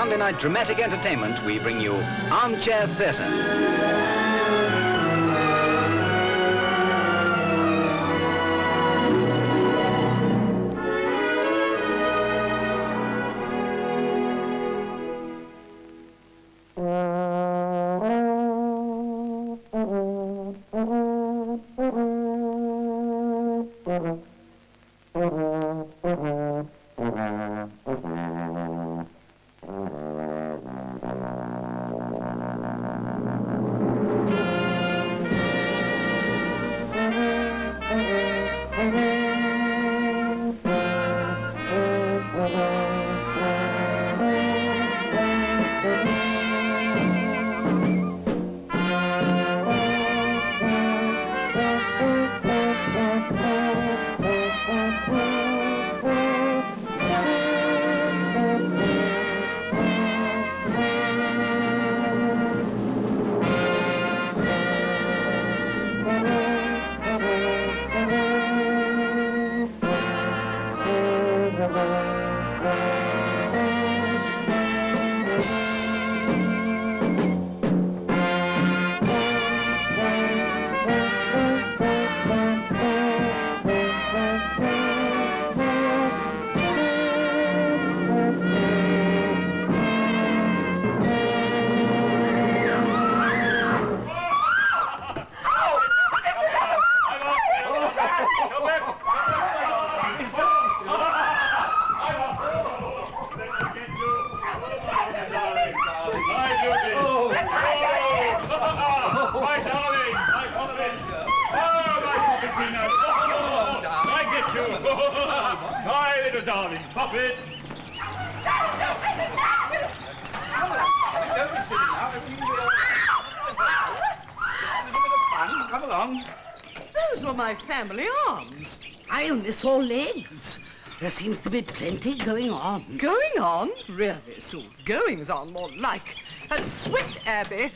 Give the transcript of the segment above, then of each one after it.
Sunday night dramatic entertainment, we bring you Armchair Theatre. Hi, little darling. Pop it. Come along. Those were my family arms. I'll miss all legs. There seems to be plenty going on. Going on? Really, Sue, goings on more like. And sweat, Abby.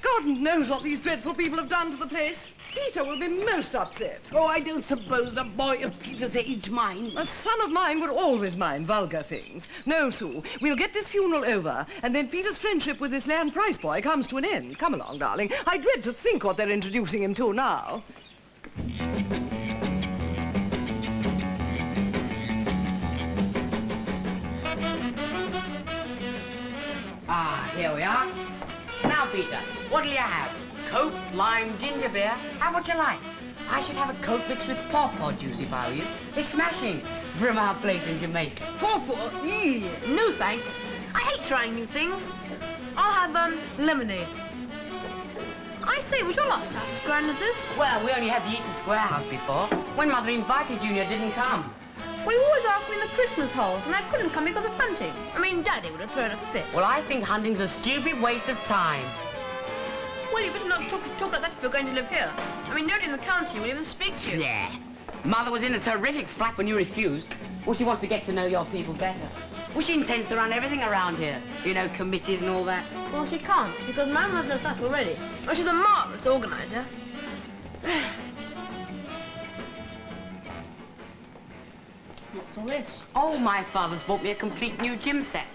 God knows what these dreadful people have done to the place. Peter will be most upset. Oh, I don't suppose a boy of Peter's age minds. A son of mine would always mind vulgar things. No, Sue, we'll get this funeral over, and then Peter's friendship with this land price boy comes to an end. Come along, darling. I dread to think what they're introducing him to now. Ah, here we are. Now, Peter, what'll you have? Coke, lime, ginger beer? Have what you like. I should have a Coke mixed with pawpaw juice if I were you. It's smashing from our place in Jamaica. Pawpaw? No, thanks. I hate trying new things. I'll have, lemonade. I say, was your last house as grand as this? Well, we only had the Eaton Square house before. When Mother invited you, you didn't come. Well, you always asked me in the Christmas halls, and I couldn't come because of hunting. I mean, Daddy would have thrown a fit. Well, I think hunting's a stupid waste of time. Well, you better not talk like that if you're going to live here. I mean, nobody in the county will even speak to you. Yeah. Mother was in a terrific flap when you refused. Well, she wants to get to know your people better. Well, she intends to run everything around here. You know, committees and all that. Well, she can't, because my mother knows that already. Well, she's a marvellous organiser. What's all this? Oh, my father's bought me a complete new gym set.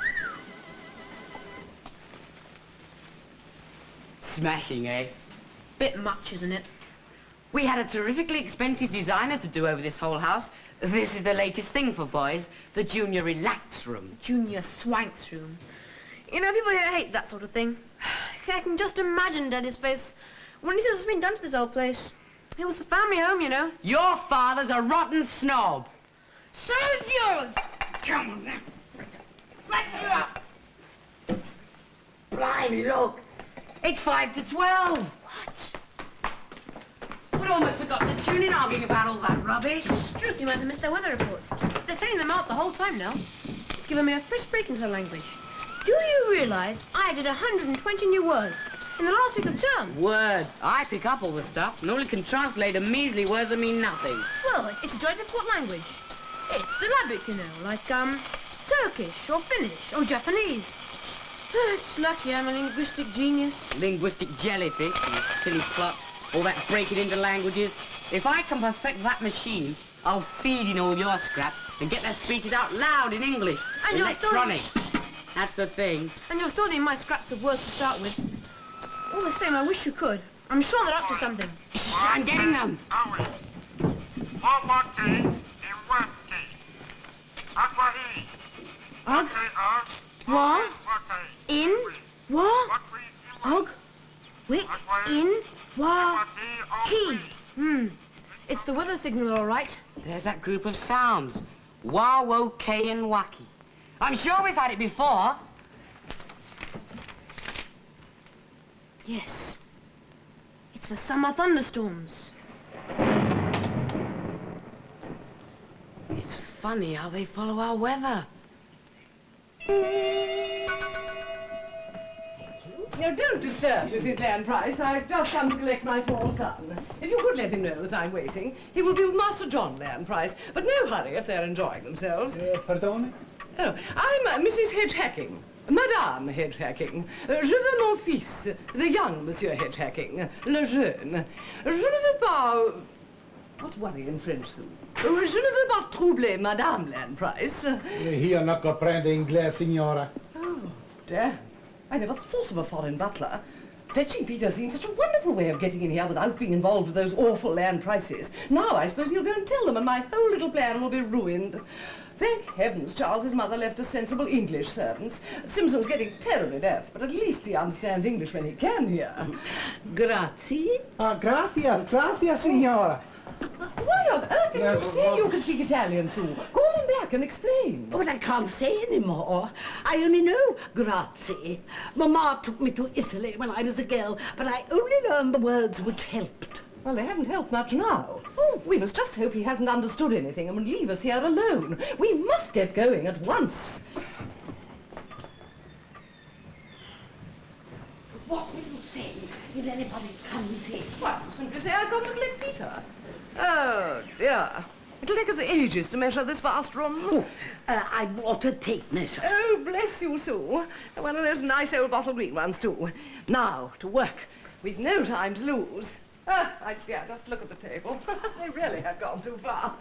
Smashing, eh? Bit much, isn't it? We had a terrifically expensive designer to do over this whole house. This is the latest thing for boys, the junior relax room. Junior swanks room. You know, people here hate that sort of thing. I can just imagine Daddy's face when he says what's been done to this old place. It was the family home, you know. Your father's a rotten snob. So is yours. Come on now. Let's do up. Blimey, look. It's 5 to 12. What? We'd almost forgotten the tuning arguing about all that rubbish. Struth, you might have missed their weather reports. They're sending them out the whole time now. It's given me a frisk break into the language. Do you realise I added 120 new words in the last week of term? Words. I pick up all the stuff and only can translate a measly words that mean nothing. Well, it's a joint import language. It's syllabic, you know, like, Turkish or Finnish or Japanese. It's lucky I'm a linguistic genius. Linguistic jellyfish, you silly plot. All that breaking into languages. If I can perfect that machine, I'll feed in all your scraps and get their speeches out loud in English. And electronics. That's the thing. And you'll still need my scraps of words to start with. All the same, I wish you could. I'm sure they're up to something. I'm getting them. Ug? What? In? What? Og? Wick? In? Wa? He? It's the weather signal, all right. There's that group of sounds. Wah, wo, K, and wacky. I'm sure we've had it before. Yes. It's for summer thunderstorms. It's funny how they follow our weather. Now, don't disturb Mrs. Land Price. I've just come to collect my small son. If you could let him know that I'm waiting, he will be with Master John Land Price. But no hurry if they're enjoying themselves. Pardon? Oh, I'm Mrs. Hedge-Hacking. Madame Hedge-Hacking. Je veux mon fils, the young Monsieur Hedge-Hacking, le jeune. Je ne veux pas... What's worry in French, Sue? Je ne veux pas troubler Madame Land Price. Io non comprendo inglese, signora. Oh, damn. I never thought of a foreign butler. Fetching Peter seems such a wonderful way of getting in here without being involved with those awful land prices. Now I suppose he'll go and tell them and my whole little plan will be ruined. Thank heavens Charles's mother left us sensible English servants. Simpson's getting terribly deaf, but at least he understands English when he can hear. Grazie. Ah, grazie, signora. Why on earth didn't you say you could speak Italian, Sue? Call him back and explain. Oh, but I can't say anymore. I only know grazie. Mamma took me to Italy when I was a girl, but I only learned the words which helped. Well, they haven't helped much now. Oh, we must just hope he hasn't understood anything and will leave us here alone. We must get going at once. What will you say if anybody comes in? Why, you simply say I've gone to collect Peter. Oh, dear. It'll take us ages to measure this vast room. Oh, I bought a tape measure. Oh, bless you, Sue. One of those nice old bottle green ones, too. Now, to work. We've no time to lose. Ah, I dear, just look at the table. They really have gone too far.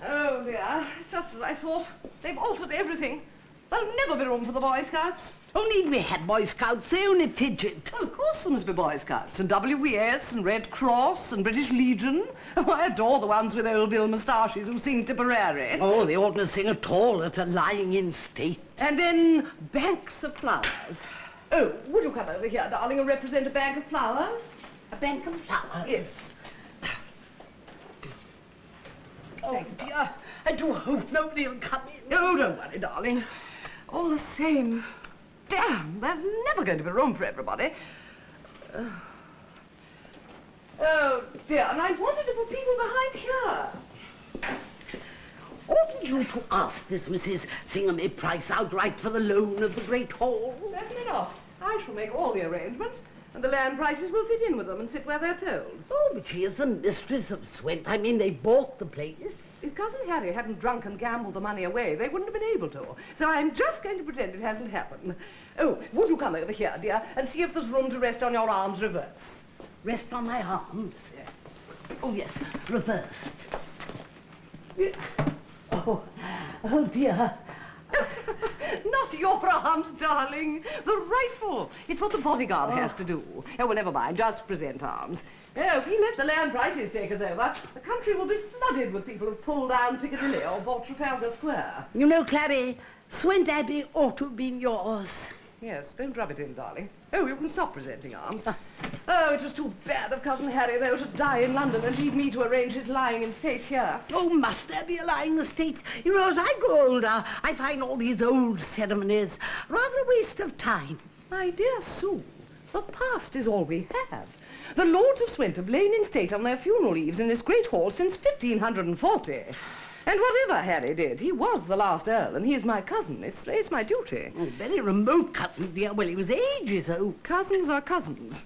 Oh, dear. It's just as I thought. They've altered everything. There'll never be room for the Boy Scouts. Oh, need we have Boy Scouts? They only fidget. Oh, of course there must be Boy Scouts, and WES, and Red Cross, and British Legion. Oh, I adore the ones with old Bill moustaches who sing Tipperary. Oh, they ought to sing at all at a lying in state. And then banks of flowers. Oh, would you come over here, darling, and represent a bank of flowers? A bank of flowers? Yes. Oh, dear. I do hope nobody will come in. Oh, don't worry, darling. All the same, damn, there's never going to be room for everybody. Oh, dear, and I wanted to put people behind here. Oughtn't you to ask this Mrs. Thingamy-Price outright for the loan of the Great Hall? Certainly not. I shall make all the arrangements, and the land prices will fit in with them and sit where they're told. Oh, but she is the mistress of Swent. I mean, they bought the place. If Cousin Harry hadn't drunk and gambled the money away, they wouldn't have been able to. So I'm just going to pretend it hasn't happened. Oh, would you come over here, dear, and see if there's room to rest on your arms reversed? Rest on my arms? Yes. Oh, yes, reversed. Oh, oh, dear. Not your arms, darling. The rifle. It's what the bodyguard has to do. Oh, well, never mind. Just present arms. Oh, if we let the land prices take us over, the country will be flooded with people who've pulled down Piccadilly or bought Trafalgar Square. You know, Clary, Swent Abbey ought to have been yours. Yes, don't rub it in, darling. Oh, you can stop presenting arms. Oh, it was too bad of Cousin Harry, though, to die in London and leave me to arrange his lying in state here. Oh, must there be a lying estate? You know, as I grow older, I find all these old ceremonies rather a waste of time. My dear Sue, the past is all we have. The Lords of Swent have lain in state on their funeral eaves in this great hall since 1540. And whatever Harry did, he was the last Earl, and he is my cousin. It's my duty. Oh, very remote cousin, dear. Well, he was ages old. Cousins are cousins.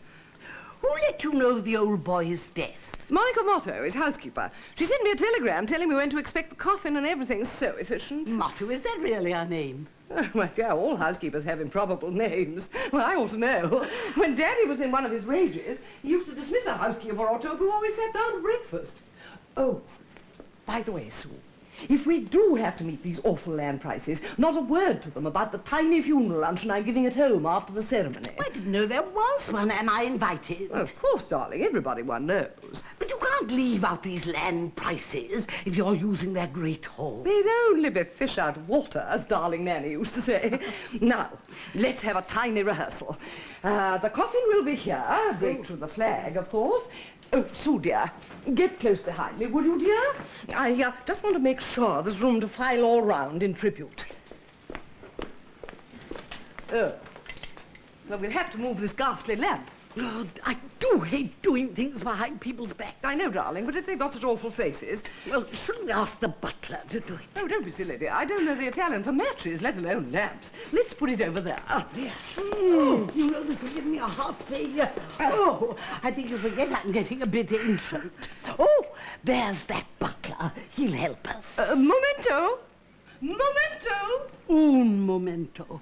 Who let you know the old boy's death? Monica Motto is housekeeper. She sent me a telegram telling me when to expect the coffin and everything. So efficient. Motto, is that really her name? Oh, my dear, all housekeepers have improbable names. Well, I ought to know. When Daddy was in one of his rages, he used to dismiss a housekeeper or two who always sat down to breakfast. Oh, by the way, Sue, If we do have to meet these awful land prices, not a word to them about the tiny funeral luncheon I'm giving at home after the ceremony. I didn't know there was one. Am I invited? Well, of course, darling. Everybody one knows. But you can't leave out these land prices if you're using that great hall. They'd only be fish out of water, as darling Nanny used to say. Now, let's have a tiny rehearsal. The coffin will be here, draped with the flag, of course. Oh, Sue, dear, get close behind me, will you, dear? I just want to make sure there's room to file all round in tribute. Oh. Well, we'll have to move this ghastly lamp. Oh, I do hate doing things behind people's backs. I know, darling, but if they've got such awful faces... Well, shouldn't we ask the butler to do it? Oh, don't be silly, dear. I don't know the Italian for matches, let alone lamps. Let's put it over there. Oh, dear. Oh, you know, this will give me a heart failure. Oh, I think you forget I'm getting a bit ancient. Oh, there's that butler. He'll help us. Momento! Momento! Un momento.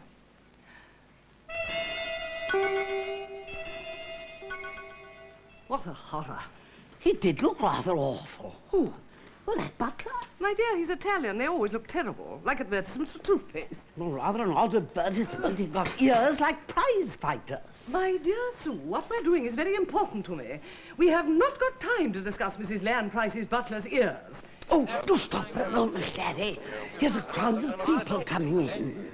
What a horror. He did look rather awful. Who? Well, that butler. My dear, he's Italian. They always look terrible, like advertisements for toothpaste. Well, rather an odd advertisement. He's got ears like prize fighters. My dear Sue, what we're doing is very important to me. We have not got time to discuss Mrs. Land Price's butler's ears. Oh, do stop for a moment, Daddy. Here's a crowd of people coming in.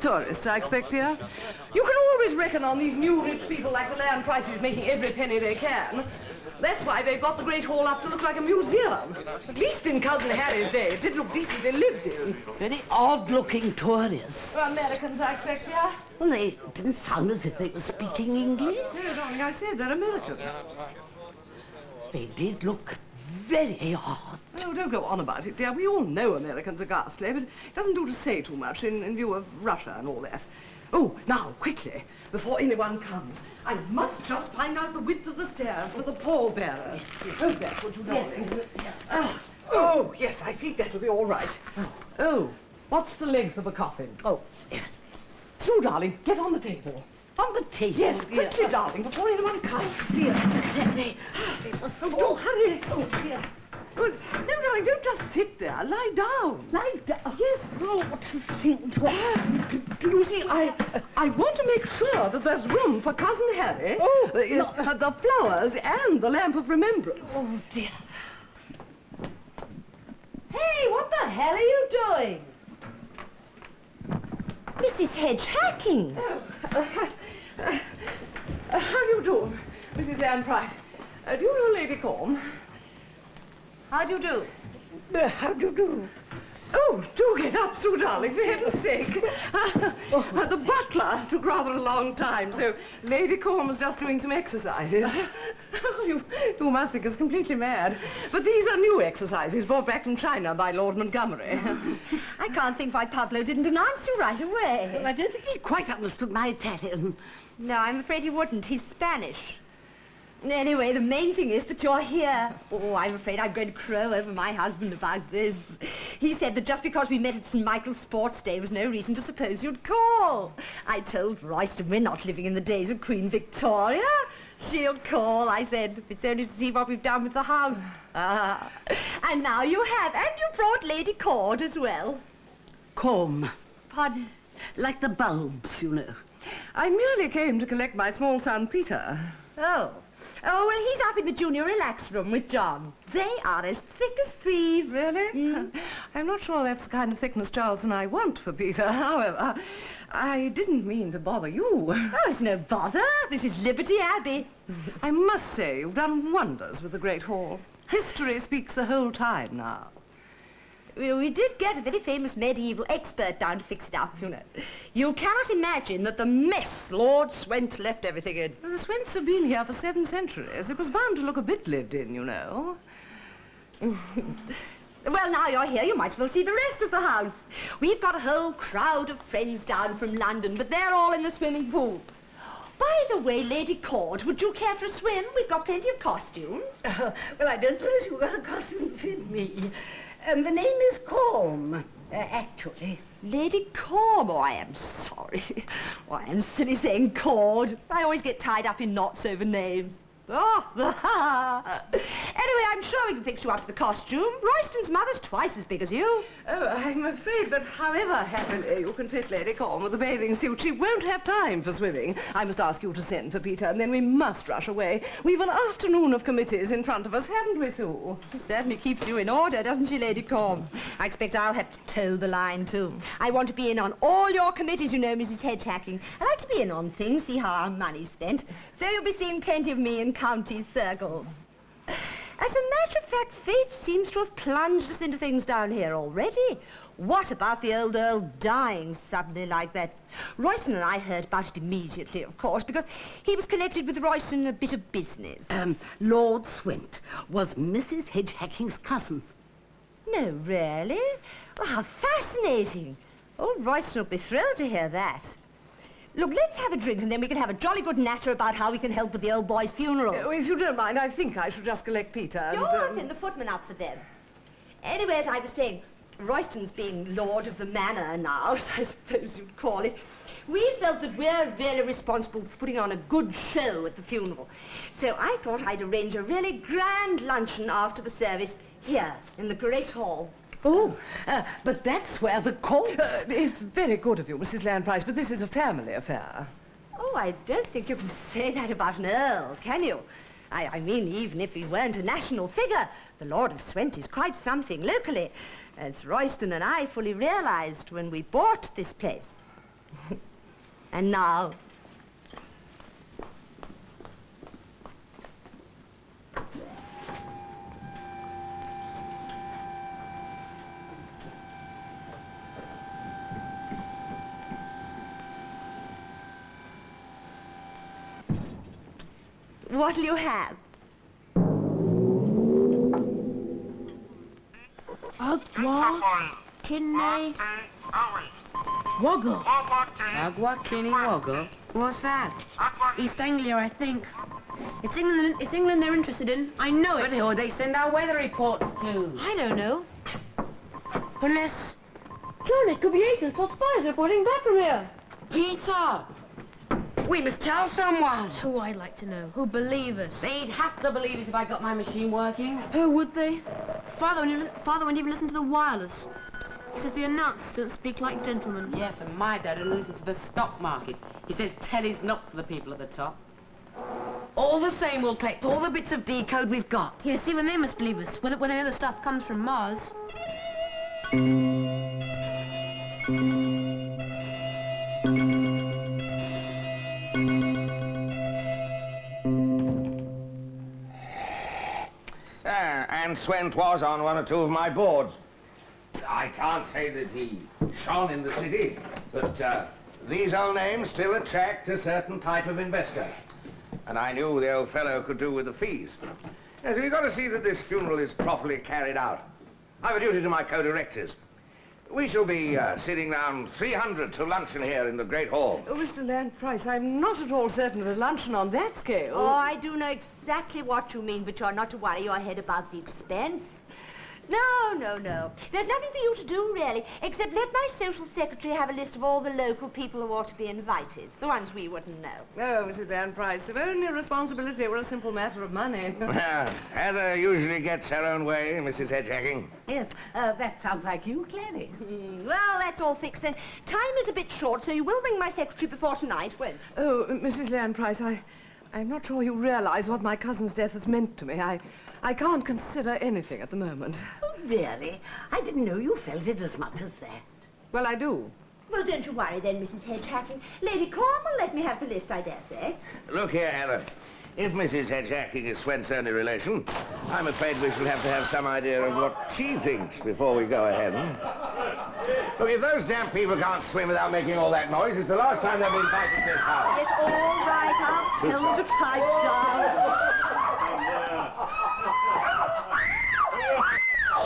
Tourists, I expect, dear. You can always reckon on these new rich people like the Land Prices making every penny they can. That's why they've got the Great Hall up to look like a museum. At least in Cousin Harry's day, it did look decently lived in. Very odd-looking tourists. Americans, I expect, dear. Well, they didn't sound as if they were speaking English. No, darling, I said they're American. They did look very odd. Oh, don't go on about it, dear. We all know Americans are ghastly, but it doesn't do to say too much in view of Russia and all that. Oh, now, quickly, before anyone comes, I must just find out the width of the stairs for the pallbearers. Oh, that would you know? Yes. Oh, yes, I think that'll be all right. Oh, what's the length of a coffin? Oh, Sue, darling, get on the table. on the table. Yes, quickly, darling, before anyone comes. Dear, oh, hurry. Oh, dear. Oh, no, darling, don't just sit there. Lie down. Lie down? Yes. Oh, what a thing to ask. You see, I want to make sure that there's room for Cousin Harry, the flowers, and the lamp of remembrance. Oh, dear. Hey, what the hell are you doing? Mrs. Hedge hacking. How do you do, Mrs. Land Price? Do you know Lady Corn? How do you do? How do you do? Oh, do get up, Sue, darling, for heaven's sake. The butler took rather a long time, so Lady Corn was just doing some exercises. You must think us completely mad. But these are new exercises brought back from China by Lord Montgomery. I can't think why Pablo didn't announce you right away. Well, I don't think he quite understood my Italian. No, I'm afraid he wouldn't. He's Spanish. Anyway, the main thing is that you're here. Oh, I'm afraid I'm going to crow over my husband about this. He said that just because we met at St. Michael's Sports Day was no reason to suppose you'd call. I told Royston we're not living in the days of Queen Victoria. She'll call, I said. It's only to see what we've done with the house. And now you have. And you brought Lady Cord as well. Comb. Pardon? Like the bulbs, you know. I merely came to collect my small son, Peter. Oh. Oh, well, he's up in the junior relax room with John. They are as thick as thieves. Really? Mm. I'm not sure that's the kind of thickness Charles and I want for Peter. However, I didn't mean to bother you. Oh, it's no bother. This is Liberty Abbey. I must say, you've done wonders with the Great Hall. History speaks the whole time now. We did get a very famous medieval expert down to fix it up, you know. You cannot imagine that the mess Lord Swent left everything in. Well, the Swents have been here for 7 centuries. It was bound to look a bit lived in, you know. Well, now you're here, you might as well see the rest of the house. We've got a whole crowd of friends down from London, but they're all in the swimming pool. By the way, Lady Cord, would you care for a swim? We've got plenty of costumes. Well, I don't suppose you've got a costume to fit me. The name is Comb, actually. Lady Corm, oh, I am sorry. Oh, I am silly saying Cord. I always get tied up in knots over names. Oh, anyway, I'm sure we can fix you up for the costume. Royston's mother's twice as big as you. Oh, I'm afraid that however happily you can fit Lady Corn with a bathing suit, she won't have time for swimming. I must ask you to send for Peter, and then we must rush away. We've an afternoon of committees in front of us, haven't we, Sue? She certainly keeps you in order, doesn't she, Lady Corn? I expect I'll have to toe the line, too. I want to be in on all your committees, you know, Mrs. Hedgehacking. I like to be in on things, see how our money's spent. So you'll be seeing plenty of me in county circles. As a matter of fact, fate seems to have plunged us into things down here already. What about the old Earl dying suddenly like that? Royston and I heard about it immediately, of course, because he was connected with Royston in a bit of business. Lord Swint was Mrs. Hedgehacking's cousin. No, really? Well, how fascinating. Old Royston will be thrilled to hear that. Look, let's have a drink and then we can have a jolly good natter about how we can help with the old boy's funeral. Oh, if you don't mind, I think I should just collect Peter and... You'll send the footman up for them. Anyway, as I was saying, Royston's being lord of the manor now, as I suppose you'd call it. We felt that we're really responsible for putting on a good show at the funeral. So I thought I'd arrange a really grand luncheon after the service here in the Great Hall. Oh, but that's where the court... it's very good of you, Mrs. Landprice, but this is a family affair. Oh, I don't think you can say that about an earl, can you? I mean, even if he weren't a national figure, the Lord of Swent is quite something locally, as Royston and I fully realized when we bought this place. And now... What'll you have? Agua, kidney, woggle. Agua, kidney, woggle? What's that? East Anglia, I think. It's England they're interested in. I know But it. who they send our weather reports to? I don't know. Unless... John, it could be agents or spies reporting back from here. Peter! We must tell someone. Who I'd like to know. Who'd believe us? They'd have to believe us if I got my machine working. Who would they? Father wouldn't even listen to the wireless. He says the announcers don't speak like gentlemen. Yes, and my dad only listens to the stock market. He says telly's not for the people at the top. All the same, we'll collect all the bits of decode we've got. Yes, even they must believe us, whether they know the stuff comes from Mars. And Swent was on one or two of my boards. I can't say that he shone in the city, but these old names still attract a certain type of investor. And I knew the old fellow could do with the fees. Yes, we've got to see that this funeral is properly carried out. I've a duty to my co-directors. We shall be sitting down 300 to luncheon here in the Great Hall. Oh, Mr. Landprice, I'm not at all certain of a luncheon on that scale. Oh, I do know exactly what you mean, but you're not to worry your head about the expense. No. There's nothing for you to do, really, except let my social secretary have a list of all the local people who ought to be invited, the ones we wouldn't know. Oh, Mrs. Landprice, if only responsibility were a simple matter of money. Well, Heather usually gets her own way, Mrs. Hedgehacking. Yes, that sounds like you, clearly. Well, that's all fixed then. Time is a bit short, so you will ring my secretary before tonight, won't you? Oh, Mrs. Landprice, I'm not sure you realize what my cousin's death has meant to me. I can't consider anything at the moment. Oh, really? I didn't know you felt it as much as that. Well, I do. Well, don't you worry then, Mrs. Hedgehacking. Lady Corn will let me have the list, I dare say. Look here, Heather. If Mrs. Hedgehacking is Swent's only relation, I'm afraid we shall have to have some idea of what she thinks before we go ahead. Look, if those damn people can't swim without making all that noise, it's the last time they'll be invited to this house. Yes, all right, I'll tell them to pipe down.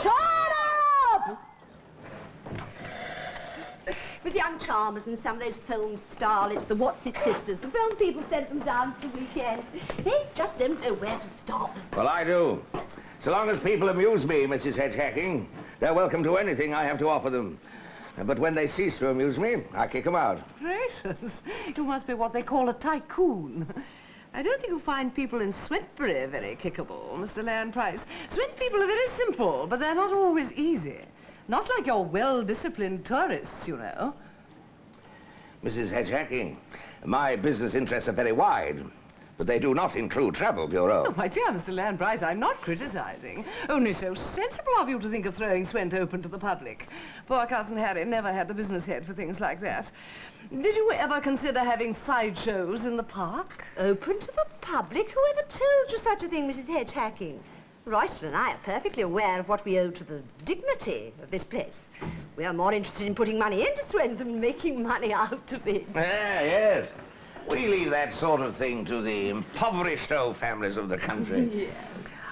Shut up! With young charmers and some of those film starlets, the What's-It sisters, the film people sent them down for the weekend. They just don't know where to stop. Well, I do. So long as people amuse me, Mrs. Hedgehacking, they're welcome to anything I have to offer them. But when they cease to amuse me, I kick them out. Gracious, you must be what they call a tycoon. I don't think you'll find people in Swentbury very kickable, Mr. Land Price. Swent people are very simple, but they're not always easy. Not like your well-disciplined tourists, you know. Mrs. Hedgehacking, my business interests are very wide, but they do not include travel bureau. Oh, my dear Mr. Land Price, I'm not criticizing. Only so sensible of you to think of throwing Swent open to the public. Poor cousin Harry never had the business head for things like that. Did you ever consider having sideshows in the park? Open to the public? Whoever told you such a thing, Mrs. Hedgehacking? Royston and I are perfectly aware of what we owe to the dignity of this place. We are more interested in putting money into Swent than making money out of it. Yes. We leave that sort of thing to the impoverished old families of the country. Yes.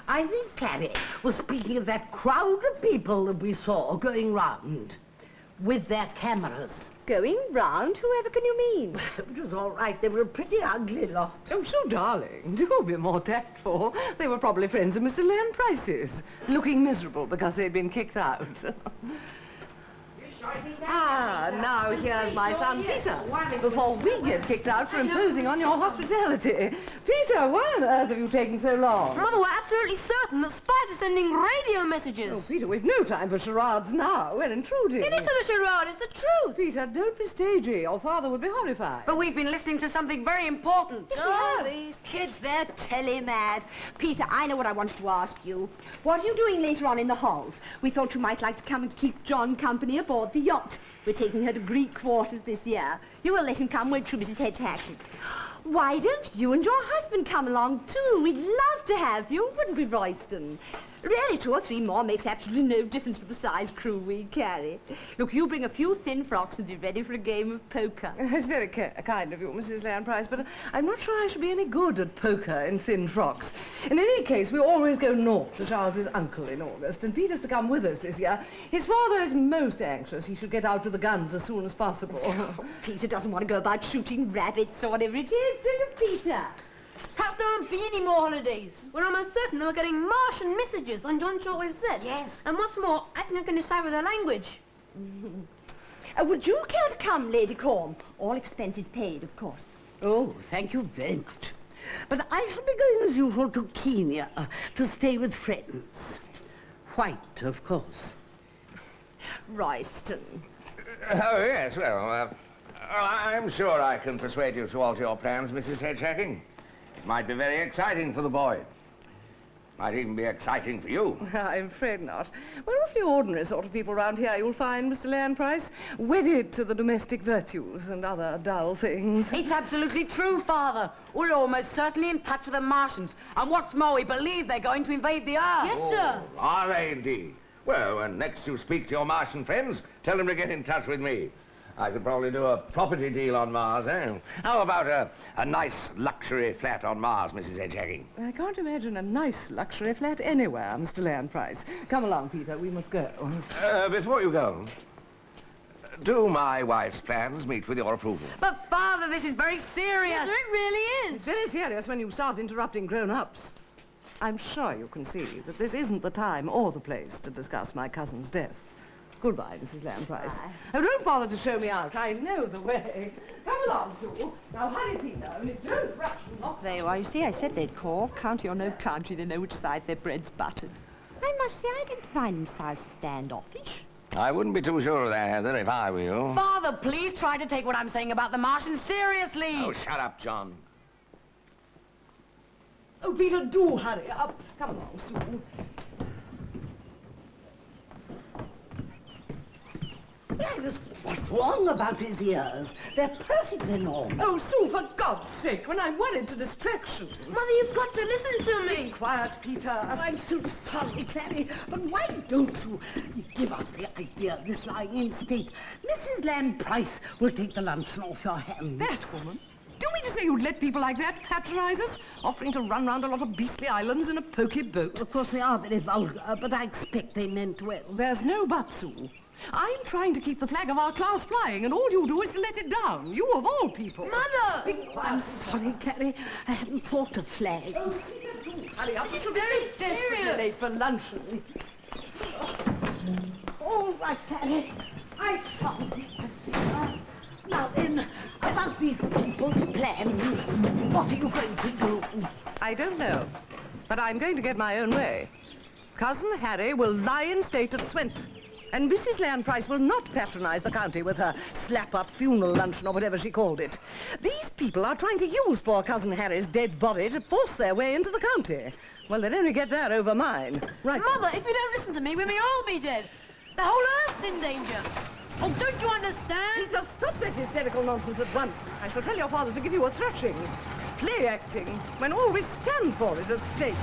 I think Clary was speaking of that crowd of people that we saw going round with their cameras. Going round? Whoever can you mean? It was all right. They were a pretty ugly lot. Oh, so darling. Do be more tactful. They were probably friends of Mr. Land Price's, looking miserable because they'd been kicked out. Now here's my son Peter, before we get kicked out for imposing on your hospitality. Peter, why on earth have you taken so long? Mother, we're absolutely certain that spies are sending radio messages. Oh, Peter, we've no time for charades now. We're intruding. It isn't a charade, it's the truth. Peter, don't be stagey. Your father would be horrified. But we've been listening to something very important. Oh, these kids, they're telly-mad. Peter, I know what I wanted to ask you. What are you doing later on in the halls? We thought you might like to come and keep John company aboard the yacht. We're taking her to Greek quarters this year. You will let him come, won't you, Mrs. Hedgehacking? Why don't you and your husband come along, too? We'd love to have you, wouldn't we, Royston? Really, 2 or 3 more makes absolutely no difference for the size crew we carry. Look, you bring a few thin frocks and be ready for a game of poker. It's very kind of you, Mrs. Land Price, but I'm not sure I should be any good at poker in thin frocks. In any case, we always go north to Charles's uncle in August, and Peter's to come with us this year. His father is most anxious he should get out with the guns as soon as possible. Oh, Peter doesn't want to go about shooting rabbits or whatever it is, do you, Peter? Perhaps there won't be any more holidays. We're almost certain that we're getting Martian messages on John Shortwell's set. Yes. And what's more, I think I can decipher their language. Would you care to come, Lady Corn? All expenses paid, of course. Oh, thank you very much. But I shall be going as usual to Kenya to stay with friends. White, of course. Royston. Oh, yes, well, I'm sure I can persuade you to alter your plans, Mrs. Hedgehacking. It might be very exciting for the boy. Might even be exciting for you. I'm afraid not. We're awfully ordinary sort of people round here, you'll find, Mr. Land Price. Wedded to the domestic virtues and other dull things. It's absolutely true, Father. We're almost certainly in touch with the Martians. And what's more, we believe they're going to invade the Earth. Yes, sir. Are they indeed? Well, when next you speak to your Martian friends, tell them to get in touch with me. I could probably do a property deal on Mars, eh? How about a nice luxury flat on Mars, Mrs. Hedgehacking? I can't imagine a nice luxury flat anywhere, Mr. Land Price. Come along, Peter, we must go. Before you go, do my wife's plans meet with your approval? But, Father, this is very serious. Yes, sir, it really is. It's very serious when you start interrupting grown-ups. I'm sure you can see that this isn't the time or the place to discuss my cousin's death. Goodbye, Mrs. Land Price. Bye. Oh, don't bother to show me out. I know the way. Come along, Sue. Now, hurry, Peter, only don't rush and knock. There you are. You see, I said they'd call. County or no country, they know which side their bread's buttered. I must say, I didn't find them so standoffish. I wouldn't be too sure of that, Heather, if I were you. Father, please try to take what I'm saying about the Martians seriously. Oh, shut up, John. Oh, Peter, do hurry up. Come along, Sue. What's wrong about his ears? They're perfectly normal. Oh, Sue, for God's sake, when I'm worried to distraction. Mother, you've got to listen to me. Be quiet, Peter. I'm so sorry, Clary, but why don't you give up the idea of this lying in state? Mrs. Land Price will take the luncheon off your hands. That woman? Do you mean to say you'd let people like that patronize us, offering to run round a lot of beastly islands in a poky boat? Of course, they are very vulgar, but I expect they meant well. There's no but, Sue. I'm trying to keep the flag of our class flying, and all you do is to let it down. You of all people. Mother! I'm sorry, Clary. I hadn't thought of flags. Oh, Peter, do hurry up. It's very desperately late for luncheon. All right, Clary. I'm sorry. Now then, about these people's plans, what are you going to do? I don't know, but I'm going to get my own way. Cousin Harry will lie in state at Swent, and Mrs. Land Price will not patronize the county with her slap-up funeral luncheon or whatever she called it. These people are trying to use poor Cousin Harry's dead body to force their way into the county. Well, they'll only get there over mine. Right. Mother, if you don't listen to me, we may all be dead. The whole Earth's in danger. Oh, don't you understand? Peter, stop that hysterical nonsense at once. I shall tell your father to give you a thrashing. Play acting, when all we stand for is at stake.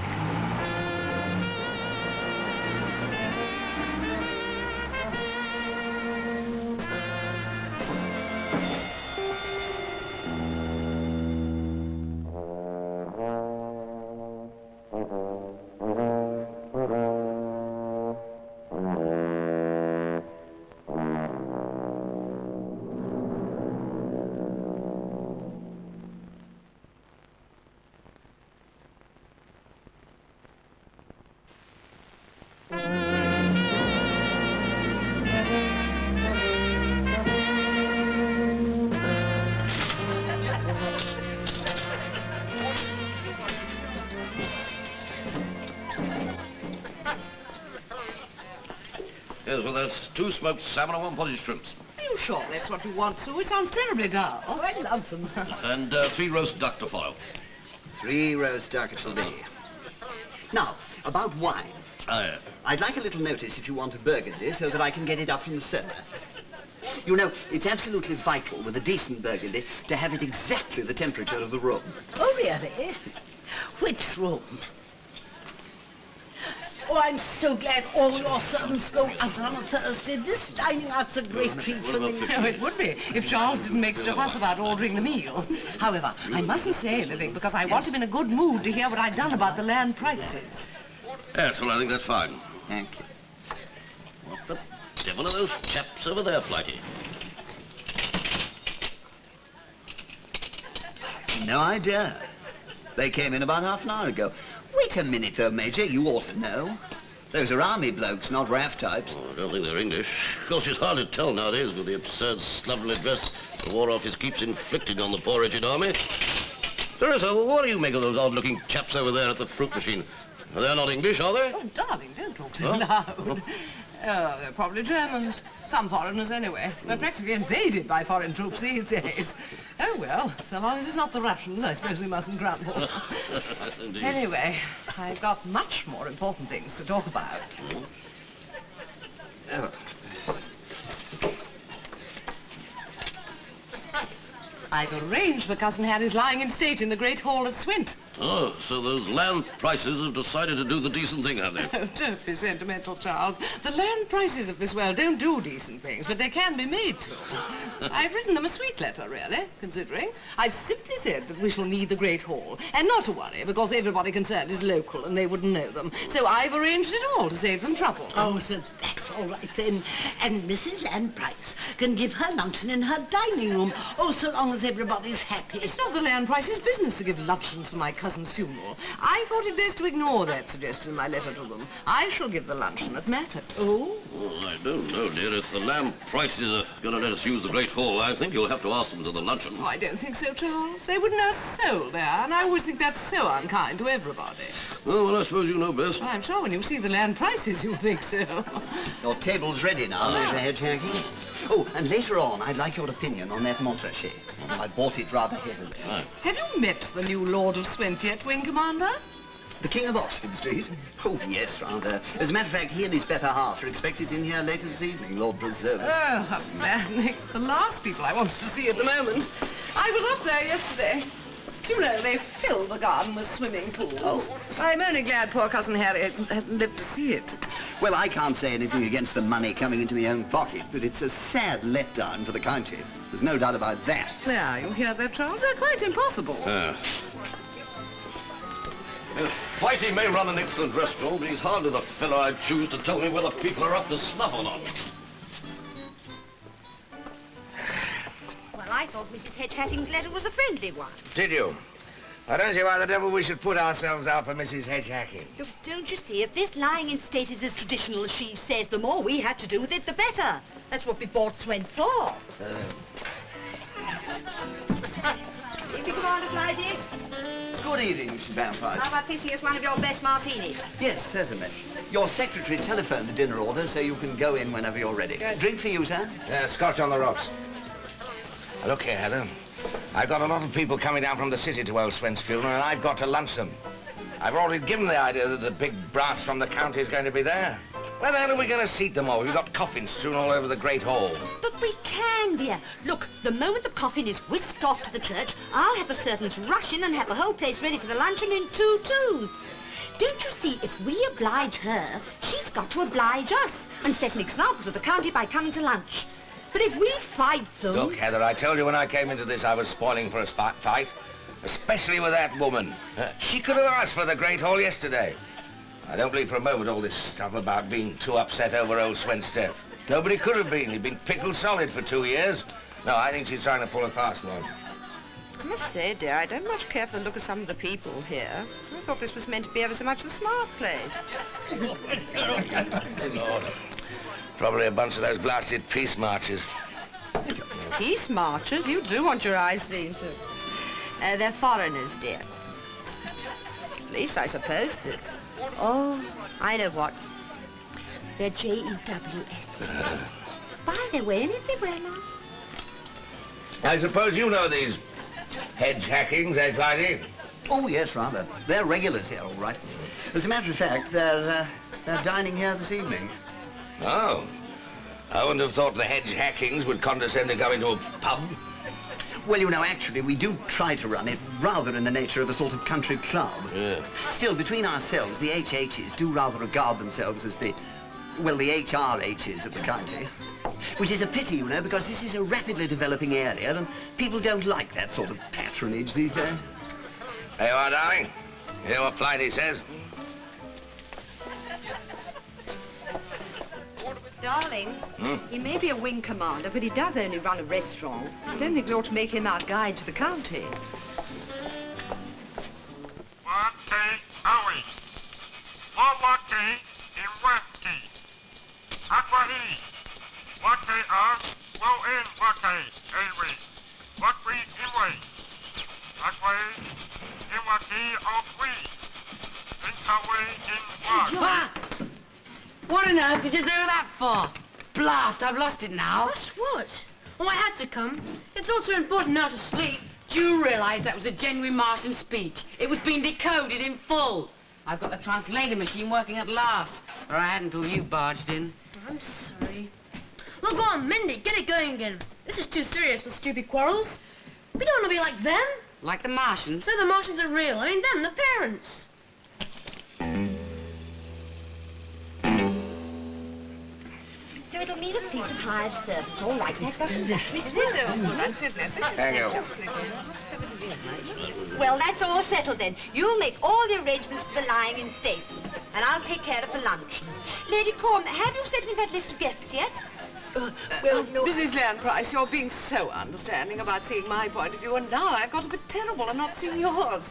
Yes, well, that's 2 smoked salmon and 1 potted shrimps. Are you sure that's what you want, Sue? It sounds terribly dull. Oh, I love them. And 3 roast duck to follow. 3 roast duck it shall be. Now, about wine. I'd like a little notice if you want a Burgundy so that I can get it up from the cellar. You know, it's absolutely vital with a decent Burgundy to have it exactly the temperature of the room. Oh, really? Which room? Oh, I'm so glad all your servants go out on a Thursday. This dining out's a great treat for me. Oh, it would be, if Charles didn't make such a fuss about ordering the meal. However, I mustn't say anything, because I want him in a good mood to hear what I've done about the land prices. Yes, well, I think that's fine. Thank you. What the devil are those chaps over there, Flighty? No idea. They came in about half an hour ago. Wait a minute, though, Major. You ought to know. Those are army blokes, not RAF types. Oh, I don't think they're English. Of course, it's hard to tell nowadays with the absurd, slovenly dress the War Office keeps inflicting on the poor wretched army. Teresa, what do you make of those odd-looking chaps over there at the fruit machine? They're not English, are they? Oh, darling, don't talk so loud. Oh, they're probably Germans. Some foreigners, anyway. We're practically invaded by foreign troops these days. Oh, well, so long as it's not the Russians, I suppose we mustn't grumble. Anyway, I've got much more important things to talk about. Oh. I've arranged for Cousin Harry's lying in state in the Great Hall at Swent. Oh, so those land prices have decided to do the decent thing, have they? Oh, don't be sentimental, Charles. The land prices of this world don't do decent things, but they can be made to. I've written them a sweet letter, really, considering. I've simply said that we shall need the Great Hall, and not to worry, because everybody concerned is local and they wouldn't know them. So I've arranged it all to save them trouble. Oh, so that's all right then. And Mrs. Land Price can give her luncheon in her dining room. Oh, so long as everybody's happy. It's not the land price's business to give luncheons for my cousin's funeral. I thought it best to ignore that suggestion in my letter to them. I shall give the luncheon at Matter's. Oh? Well, I don't know, dear. If the land prices are going to let us use the Great Hall, I think you'll have to ask them to the luncheon. Oh, I don't think so, Charles. They wouldn't have a soul there, and I always think that's so unkind to everybody. Oh, well, I suppose you know best. Well, I'm sure when you see the land prices, you'll think so. Your table's ready now, Major Hedgehacking. Oh, and later on, I'd like your opinion on that Montrachet. I bought it rather heavily. Right. Have you met the new Lord of Swent yet, Wing Commander? The King of Oxford Street? Oh, yes, rather. As a matter of fact, he and his better half are expected in here later this evening, Lord preserve us. Oh, man, Nick, the last people I wanted to see at the moment. I was up there yesterday. Do you know, they filled the garden with swimming pools. Oh. I'm only glad poor Cousin Harry hasn't lived to see it. Well, I can't say anything against the money coming into my own pocket, but it's a sad letdown for the county. There's no doubt about that. There, you hear that, Charles? They're quite impossible. Whitey may run an excellent restaurant, but he's hardly the fellow I'd choose to tell me whether people are up to snuff or not. Well, I thought Mrs. Hedgehatting's letter was a friendly one. Did you? I don't see why the devil we should put ourselves out for Mrs. Hedgehacking. Look, don't you see, if this lying in state is as traditional as she says, the more we had to do with it, the better. That's what we bought Swent for. Evening, Commander Clive. Good evening, Mrs. Vampire. How about fixing us one of your best martinis? Yes, certainly. Your secretary telephoned the dinner order, so you can go in whenever you're ready. Good. Drink for you, sir? Scotch on the rocks. Look here, Heather. I've got a lot of people coming down from the city to old Swen's funeral, and I've got to lunch them. I've already given the idea that the big brass from the county is going to be there. Where the hell are we going to seat them all? We've got coffins strewn all over the great hall. But we can, dear. Look, the moment the coffin is whisked off to the church, I'll have the servants rush in and have the whole place ready for the luncheon in 2 twos. Don't you see, if we oblige her, she's got to oblige us and set an example to the county by coming to lunch. But if we fight them... Look, Heather, I told you when I came into this I was spoiling for a fight, especially with that woman. She could have asked for the great hall yesterday. I don't believe for a moment all this stuff about being too upset over old Swen's death. Nobody could have been. He'd been pickled solid for 2 years. No, I think she's trying to pull a fast one. I must say, dear, I don't much care for the look of some of the people here. I thought this was meant to be ever so much the smart place. Lord. Probably a bunch of those blasted peace marches. Peace marches? You do want your eyes seen to. They're foreigners, dear. At least I suppose that... Oh, I know what. They're J-E-W-S. By the way, and everywhere now. I suppose you know these hedge hackings, eh, Clive? Oh, yes, rather. They're regulars here, all right. As a matter of fact, they're dining here this evening. Oh. I wouldn't have thought the hedge hackings would condescend to go into a pub. Well, you know, actually, we do try to run it rather in the nature of a sort of country club. Yeah. Still, between ourselves, the HHs do rather regard themselves as the HRHs of the county. Which is a pity, you know, because this is a rapidly developing area and people don't like that sort of patronage these days. There you are, darling. You hear what Flighty says? Darling, he may be a wing commander, but he does only run a restaurant. I don't think we ought to make him our guide to the county. What on earth did you do that for? Blast, I've lost it now. Lost what? Oh, I had to come. It's all too important now to sleep. Do you realise that was a genuine Martian speech? It was being decoded in full. I've got the translator machine working at last. Or I hadn't until you barged in. I'm sorry. Well, go on, Mindy, get it going again. This is too serious for stupid quarrels. We don't want to be like them. Like the Martians? So the Martians are real. I mean, them, the parents. So it'll mean a fleet of hired servants, all right, that doesn't Thank you. Well, that's all settled then. You'll make all the arrangements for the lying in state, and I'll take care of the lunch. Lady Corm, have you sent me that list of guests yet? Well, no. Mrs. Landprice, you're being so understanding about seeing my point of view, and now I've got a bit terrible and not seeing yours.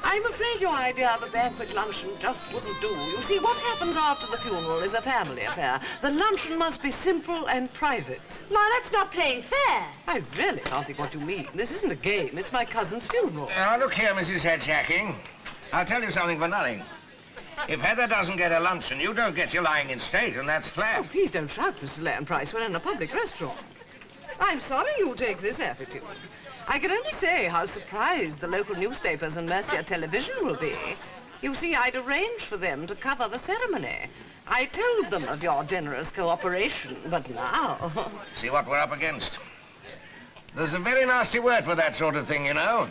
I'm afraid your idea of a banquet luncheon just wouldn't do. You see, what happens after the funeral is a family affair. The luncheon must be simple and private. Now, that's not playing fair. I really can't think what you mean. This isn't a game. It's my cousin's funeral. Now, look here, Mrs. Hedgehacking. I'll tell you something for nothing. If Heather doesn't get a luncheon, you don't get your lying in state, and that's flat. Oh, please don't shout, Mr. Landprice. We're in a public restaurant. I'm sorry you take this attitude. I can only say how surprised the local newspapers and Mercia Television will be. You see, I'd arranged for them to cover the ceremony. I told them of your generous cooperation, but now... See what we're up against. There's a very nasty word for that sort of thing, you know.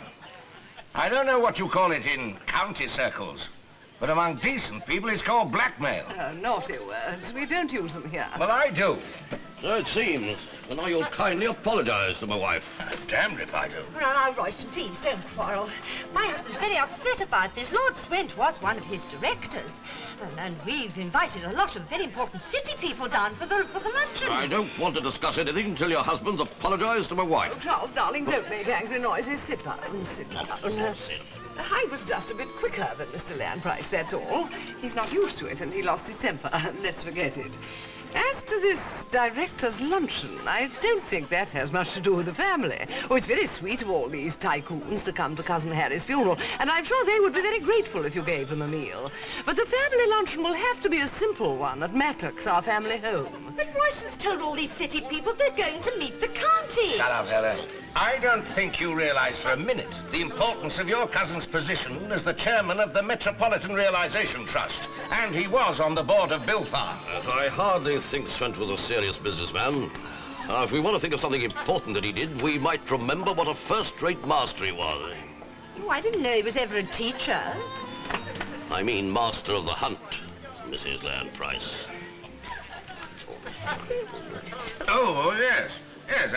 I don't know what you call it in county circles, but among decent people it's called blackmail. Naughty words. We don't use them here. Well, I do. So it seems. And now you'll kindly apologize to my wife. Damned if I do. Now, Royston, please, don't quarrel. My husband's very upset about this. Lord Swent was one of his directors. And we've invited a lot of very important city people down for the luncheon. I don't want to discuss anything until your husband's apologized to my wife. Oh, Charles, darling, don't make angry noises. Sit down, sit down. I was just a bit quicker than Mr. Landprice, that's all. He's not used to it, and he lost his temper. Let's forget it. As to this director's luncheon, I don't think that has much to do with the family. Oh, it's very sweet of all these tycoons to come to Cousin Harry's funeral, and I'm sure they would be very grateful if you gave them a meal. But the family luncheon will have to be a simple one at Mattock's, our family home. But Royston's told all these city people they're going to meet the county. Shut up, Seyler. I don't think you realize for a minute the importance of your cousin's position as the chairman of the Metropolitan Realization Trust. And he was on the board of Bill Farm. Yes, I hardly think Swent was a serious businessman. If we want to think of something important that he did, we might remember what a first-rate master he was. Oh, I didn't know he was ever a teacher. I mean master of the hunt, Mrs. Land Price. Oh, yes. Yes,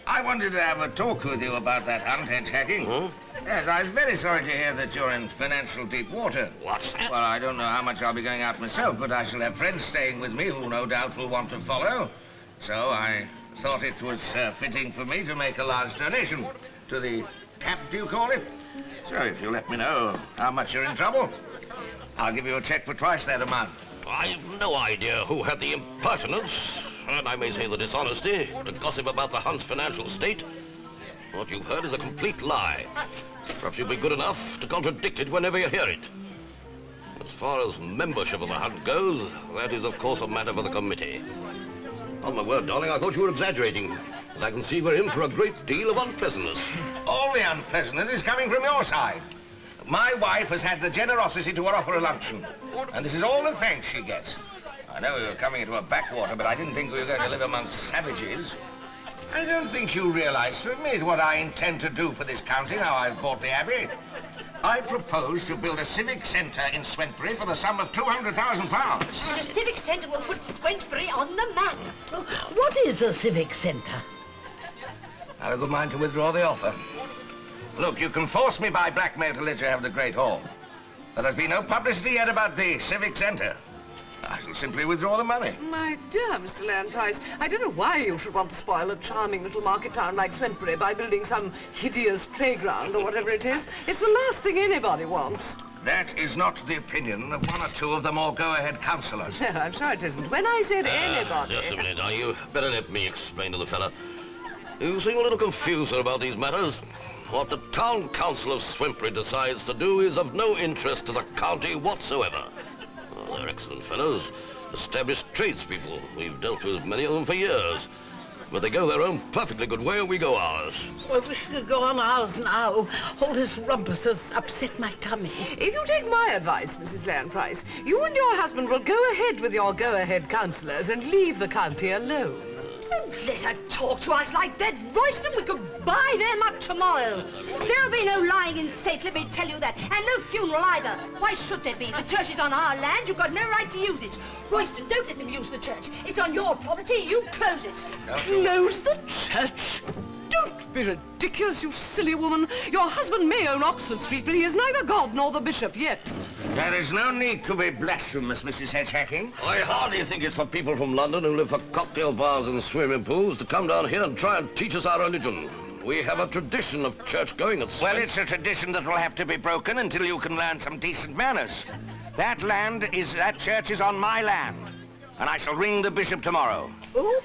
I wanted to have a talk with you about that hunt, hedge-hacking. Hmm? Yes, I was very sorry to hear that you're in financial deep water. What's that? Well, I don't know how much I'll be going out myself, but I shall have friends staying with me who no doubt will want to follow. So I thought it was fitting for me to make a large donation to the cap, do you call it? So if you let me know how much you're in trouble, I'll give you a check for twice that amount. I've no idea who had the impertinence, and I may say the dishonesty, to gossip about the hunt's financial state. What you've heard is a complete lie. Perhaps you'll be good enough to contradict it whenever you hear it. As far as membership of the hunt goes, that is, of course, a matter for the committee. On my word, darling, I thought you were exaggerating. And I can see we're in for a great deal of unpleasantness. All the unpleasantness is coming from your side. My wife has had the generosity to offer a luncheon, and this is all the thanks she gets. I know we were coming into a backwater, but I didn't think we were going to live amongst savages. I don't think you realize for a minute what I intend to do for this county now I've bought the Abbey. I propose to build a civic centre in Swentbury for the sum of £200,000. The civic centre will put Swentbury on the map. What is a civic centre? I have a good mind to withdraw the offer. Look, you can force me by blackmail to let you have the Great Hall. There has been no publicity yet about the civic centre. I shall simply withdraw the money. My dear Mr. Land Price, I don't know why you should want to spoil a charming little market town like Swentbury by building some hideous playground or whatever it is. It's the last thing anybody wants. That is not the opinion of one or two of the more go-ahead councillors. No, I'm sure it isn't. When I said anybody... Just a minute, now. You better let me explain to the fella. You seem a little confused about these matters. What the town council of Swentbury decides to do is of no interest to the county whatsoever. Oh, they're excellent fellows, established tradespeople. We've dealt with many of them for years. But they go their own perfectly good way and we go ours. Well, we should go on ours now. All this rumpus has upset my tummy. If you take my advice, Mrs. Land Price, you and your husband will go ahead with your go-ahead councillors and leave the county alone. Don't let her talk to us like that, Royston. We could buy them up tomorrow. There'll be no lying in state, let me tell you that. And no funeral either. Why should there be? The church is on our land. You've got no right to use it. Royston, don't let them use the church. It's on your property. You close it. Close the church? Don't be ridiculous, you silly woman. Your husband may own Oxford Street, but he is neither God nor the bishop yet. There is no need to be blasphemous, Mrs. Hedgehacking. I hardly think it's for people from London who live for cocktail bars and swimming pools to come down here and try and teach us our religion. We have a tradition of church-going at Well, it's a tradition that will have to be broken until you can learn some decent manners. That church is on my land, and I shall ring the bishop tomorrow. Oh,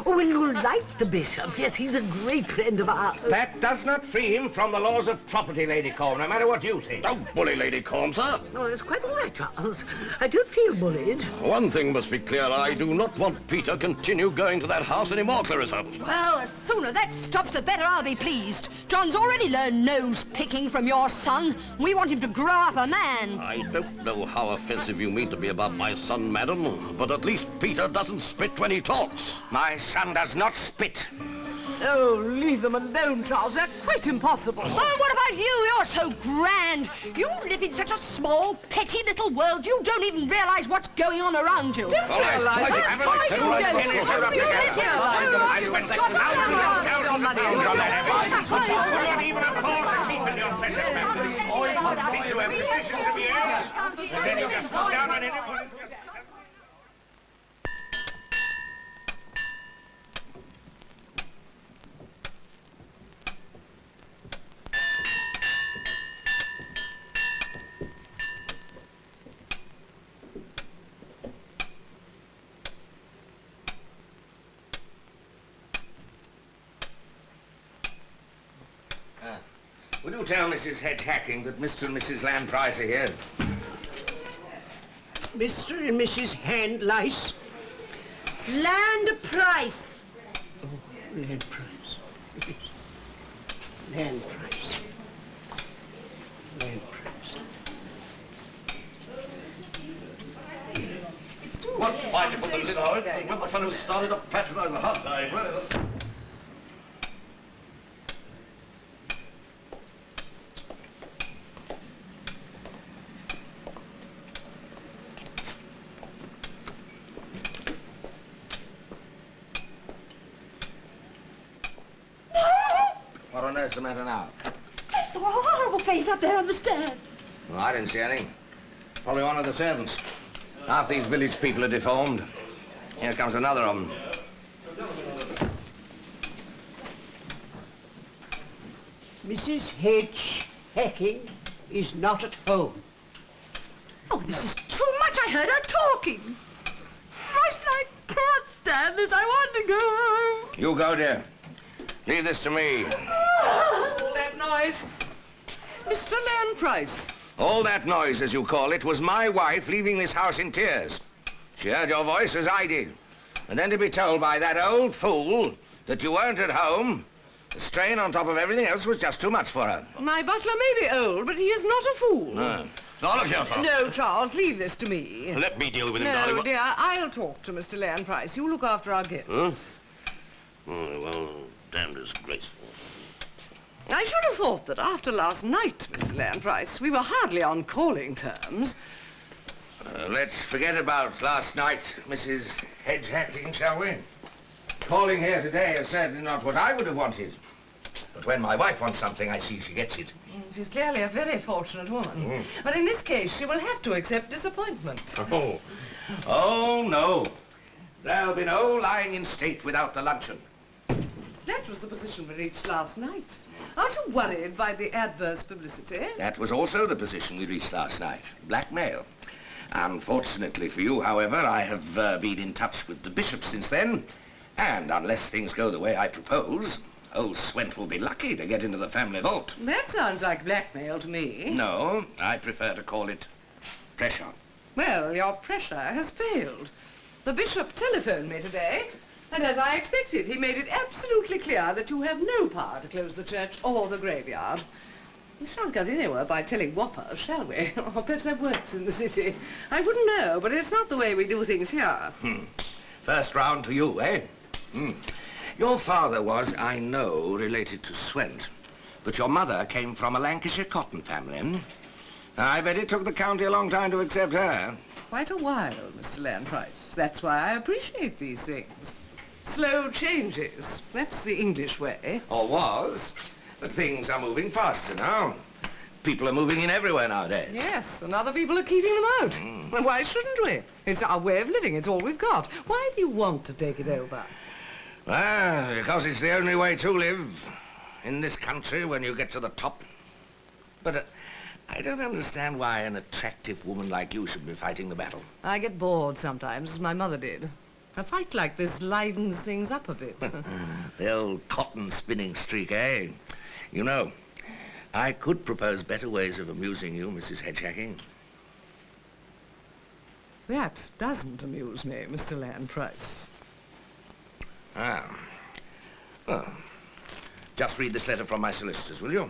well, you like the bishop. Yes, he's a great friend of ours. That does not free him from the laws of property, Lady Colm, no matter what you think. Don't bully Lady Colm, sir. No, it's quite all right, Charles. I don't feel bullied. One thing must be clear. I do not want Peter continue going to that house anymore, Clarissa. Well, the sooner that stops, the better I'll be pleased. John's already learned nose-picking from your son. We want him to grow up a man. I don't know how offensive you mean to be about my son, madam, but at least Peter doesn't spit when he talks. My son does not spit. Oh, leave them alone, Charles. They're quite impossible. Oh, what about you? You're so grand. You live in such a small, petty little world, you don't even realize what's going on around you. Don't realize it. I spent thousands of pounds on that Abbey, but you could not even afford to keep in your precious memory. All you must think you have traditions to be heirs, and then you just go down on anyone. Will you tell Mrs. Hedge-Hacking that Mr. and Mrs. Landprice are here? Mr. and Mrs. Hand-Lice. Land price. Oh, land price. Land price. Land price. What find you put the lid on it? When the fellow started up patronising the hot dog. What on earth's the matter now? I saw a horrible face up there on the stairs. Well, I didn't see anything. Probably one of the servants. Half these village people are deformed. Here comes another of them. Mrs. Hedge-Hacking is not at home. Oh, this is too much. I heard her talking. I can't stand this. I want to go home. You go, dear. Leave this to me. All that noise. Mr. Landprice. All that noise, as you call it, was my wife leaving this house in tears. She heard your voice as I did. And then to be told by that old fool that you weren't at home, the strain on top of everything else was just too much for her. My butler may be old, but he is not a fool. No. Now, look here, fellow. No, Charles, leave this to me. Let me deal with him, No, darling. dear, I'll talk to Mr. Landprice. You look after our guests. Huh? Oh, well, damn disgraceful. I should have thought that after last night, Mr. Landprice, we were hardly on calling terms. Let's forget about last night, Mrs. Hedge-Hacking, shall we? Calling here today is certainly not what I would have wanted. But when my wife wants something, I see she gets it. She's clearly a very fortunate woman. But in this case, she will have to accept disappointment. Oh, no. There'll be no lying in state without the luncheon. That was the position we reached last night. Aren't you worried by the adverse publicity? That was also the position we reached last night. Blackmail. Unfortunately for you, however, I have been in touch with the bishop since then. And unless things go the way I propose, old Swent will be lucky to get into the family vault. That sounds like blackmail to me. No, I prefer to call it pressure. Well, your pressure has failed. The bishop telephoned me today, and as I expected, he made it absolutely clear that you have no power to close the church or the graveyard. We shan't get anywhere by telling whoppers, shall we? Or perhaps that works in the city. I wouldn't know, but it's not the way we do things here. First round to you, eh? Your father was, I know, related to Swent, but your mother came from a Lancashire cotton family. I bet it took the county a long time to accept her. Quite a while, Mr. Landprice. That's why I appreciate these things. Slow changes. That's the English way. Or was. But things are moving faster now. People are moving in everywhere nowadays. Yes, and other people are keeping them out. And why shouldn't we? It's our way of living. It's all we've got. Why do you want to take it over? Well, because it's the only way to live in this country when you get to the top. But I don't understand why an attractive woman like you should be fighting the battle. I get bored sometimes, as my mother did. A fight like this livens things up a bit. The old cotton spinning streak, eh? You know, I could propose better ways of amusing you, Mrs. Hedge-Hacking. That doesn't amuse me, Mr. Landprice. Ah. Well, just read this letter from my solicitors, will you?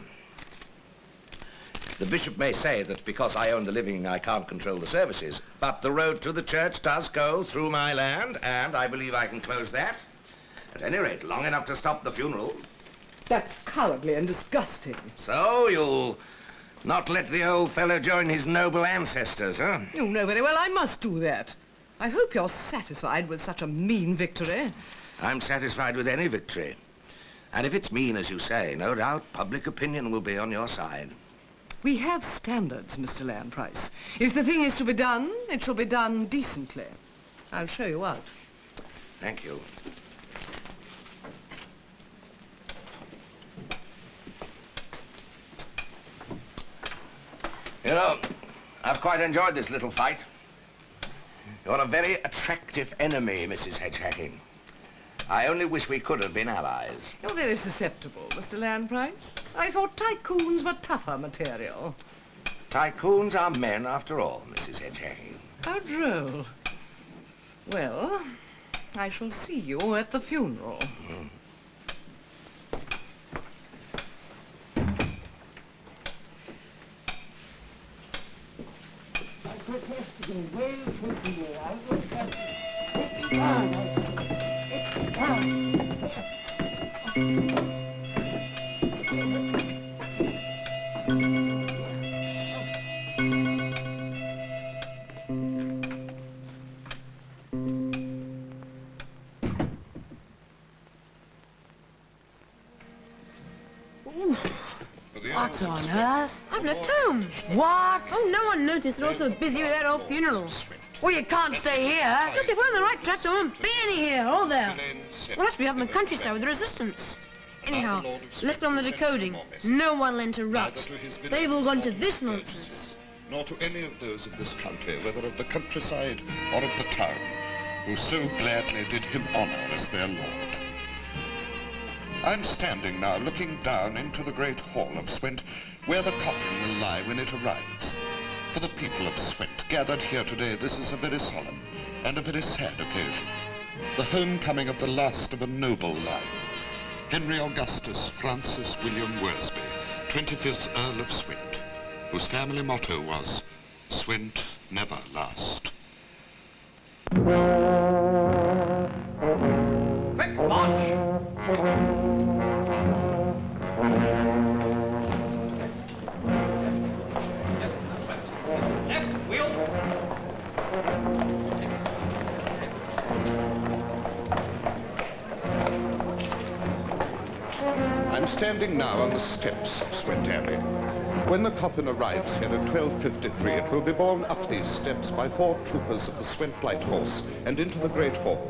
The bishop may say that because I own the living, I can't control the services, but the road to the church does go through my land, and I believe I can close that. At any rate, long enough to stop the funeral. That's cowardly and disgusting. So you'll not let the old fellow join his noble ancestors, huh? You know very well I must do that. I hope you're satisfied with such a mean victory. I'm satisfied with any victory. And if it's mean, as you say, no doubt public opinion will be on your side. We have standards, Mr. Landprice. If the thing is to be done, it shall be done decently. I'll show you out. Thank you. You know, I've quite enjoyed this little fight. You're a very attractive enemy, Mrs. Hedge-Hacking. I only wish we could have been allies. You're very susceptible, Mr. Landprice. I thought tycoons were tougher material. Tycoons are men, after all, Mrs. Hedgehacking. How droll. Well, I shall see you at the funeral. Mm. I protest again. Well, put me here. I will have it down, I say. It's down. What on earth? I've left home. What? Oh, no one noticed. They're all so busy with their old funeral. Well, you can't stay here. Look, if we're on the right track, there won't be any here. All there. We'll have to be out in the countryside with the resistance. Anyhow, let's get on the decoding. No one will interrupt. They've all gone to this nonsense. Nor to any of those of this country, whether of the countryside or of the town, who so gladly did him honor as their lord. I'm standing now looking down into the great hall of Swent, where the coffin will lie when it arrives. For the people of Swent gathered here today, this is a very solemn and a very sad occasion. The homecoming of the last of a noble line, Henry Augustus Francis William Worsby, 25th Earl of Swent, whose family motto was, Swent never last. Quick, march! Left, wheel! I'm standing now on the steps of Swent Abbey. When the coffin arrives here at 12:53, it will be borne up these steps by 4 troopers of the Swent Light Horse and into the Great Hall,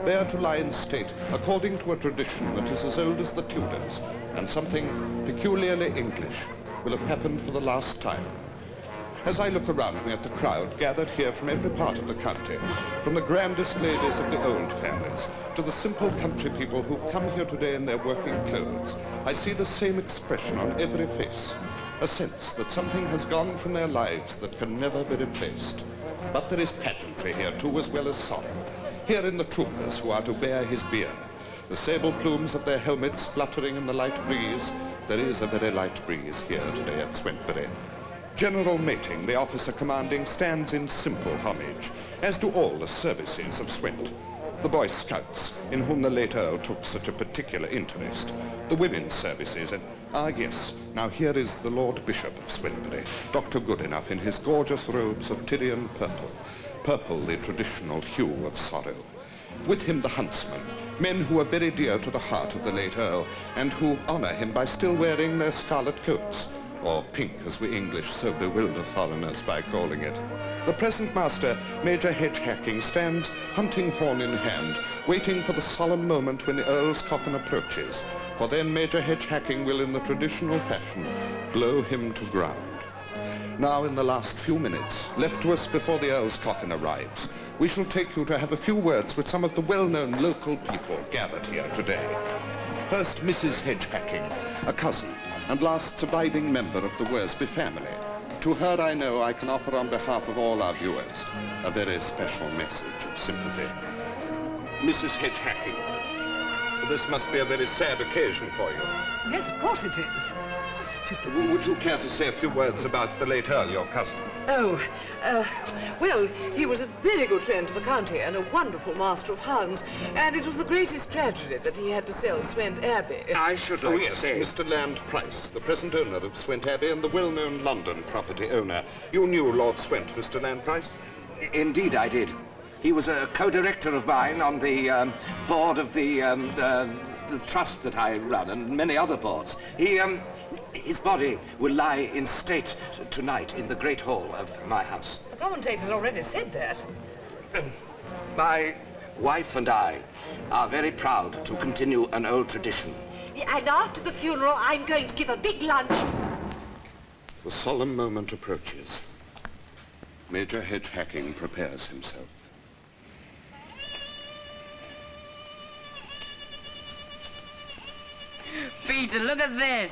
there to lie in state according to a tradition that is as old as the Tudors, and something peculiarly English will have happened for the last time. As I look around me at the crowd gathered here from every part of the county, from the grandest ladies of the old families to the simple country people who've come here today in their working clothes, I see the same expression on every face, a sense that something has gone from their lives that can never be replaced. But there is pageantry here too, as well as sorrow. Here in the troopers who are to bear his bier, the sable plumes of their helmets fluttering in the light breeze. There is a very light breeze here today at Swentbury. General Mating, the officer commanding, stands in simple homage, as do all the services of Swent. The Boy Scouts, in whom the late Earl took such a particular interest. The women's services, and, yes, now here is the Lord Bishop of Swentbury, Dr. Goodenough, in his gorgeous robes of Tyrian purple. Purple, the traditional hue of sorrow. With him the huntsmen, men who are very dear to the heart of the late Earl, and who honor him by still wearing their scarlet coats, or pink, as we English so bewilder foreigners by calling it. The present master, Major Hedgehacking, stands hunting horn in hand, waiting for the solemn moment when the Earl's coffin approaches, for then Major Hedgehacking will, in the traditional fashion, blow him to ground. Now, in the last few minutes, left to us before the Earl's coffin arrives, we shall take you to have a few words with some of the well-known local people gathered here today. First, Mrs. Hedgehacking, a cousin, and last surviving member of the Worsby family. To her, I know I can offer on behalf of all our viewers a very special message of sympathy. Mrs. Hedgehacking, this must be a very sad occasion for you. Yes, of course it is. Would you care to say a few words about the late Earl, your cousin? Oh, well, he was a very good friend to the county and a wonderful master of hounds, and it was the greatest tragedy that he had to sell Swent Abbey. I should like to say... Mr. Land Price, the present owner of Swent Abbey and the well-known London property owner. You knew Lord Swent, Mr. Land Price? Indeed, I did. He was a co-director of mine on the board of the trust that I run and many other boards. His body will lie in state tonight in the great hall of my house. The commentator's already said that. My wife and I are very proud to continue an old tradition. And after the funeral, I'm going to give a big lunch. The solemn moment approaches. Major Hedgehacking prepares himself. Peter, look at this.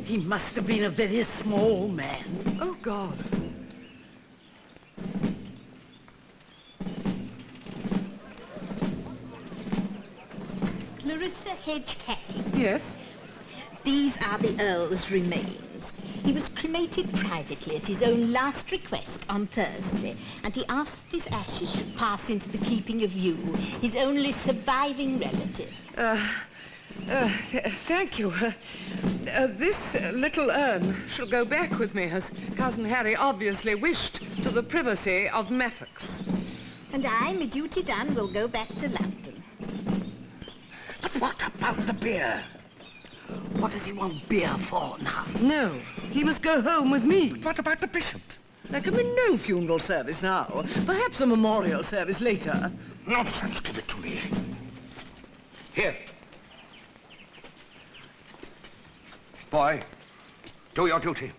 He must have been a very small man. Oh, God. Clarissa Hedge-Hay. Yes? These are the Earl's remains. He was cremated privately at his own last request on Thursday, and he asked that his ashes should pass into the keeping of you, his only surviving relative. Thank you. This little urn shall go back with me, as Cousin Harry obviously wished, to the privacy of mattocks. And I, my duty done, will go back to London. But what about the beer? What does he want beer for now? No, he must go home with me. But what about the bishop? There can be no funeral service now. Perhaps a memorial service later. Nonsense, give it to me. Here. Boy, do your duty.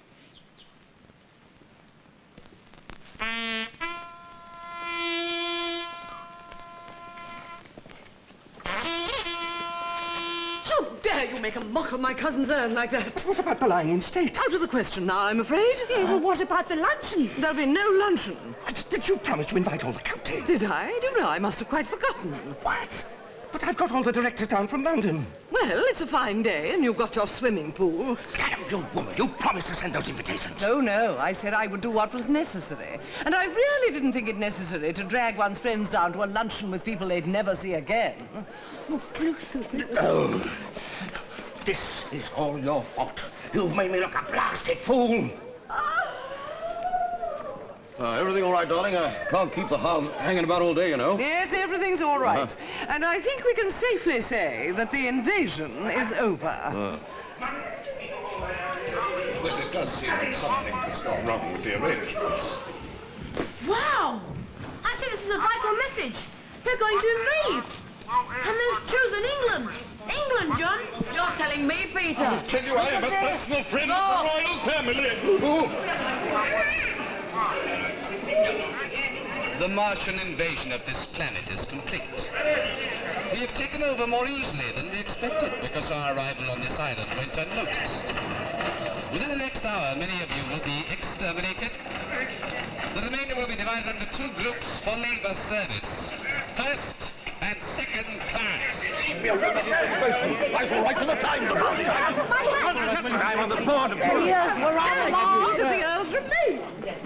How dare you make a mock of my cousin's urn like that? What about the lying in state? Out of the question now, I'm afraid. Yeah, well, what about the luncheon? There'll be no luncheon. Did you promise to invite all the county? Did I? I don't know. I must have quite forgotten. What? But I've got all the directors down from London. Well, it's a fine day, and you've got your swimming pool. Damn you, woman. You promised to send those invitations. Oh, no. I said I would do what was necessary. And I really didn't think it necessary to drag one's friends down to a luncheon with people they'd never see again. Oh, this is all your fault. You've made me look a blasted fool. Everything all right, darling? I can't keep the hound hanging about all day, you know. Yes, everything's all right. And I think we can safely say that the invasion is over. Well, it does seem that something has gone wrong with the arrangements. Wow! I say this is a vital message. They're going to invade. And they've chosen England. England, John. You're telling me, Peter. I tell you, I am a personal friend of the royal family. The Martian invasion of this planet is complete. We have taken over more easily than we expected because our arrival on this island went unnoticed. Within the next hour, many of you will be exterminated. The remainder will be divided into two groups for labor service. First and second class. I shall write to the Times about it. I'm on the board of Yes, we're all These are the Earl's remains.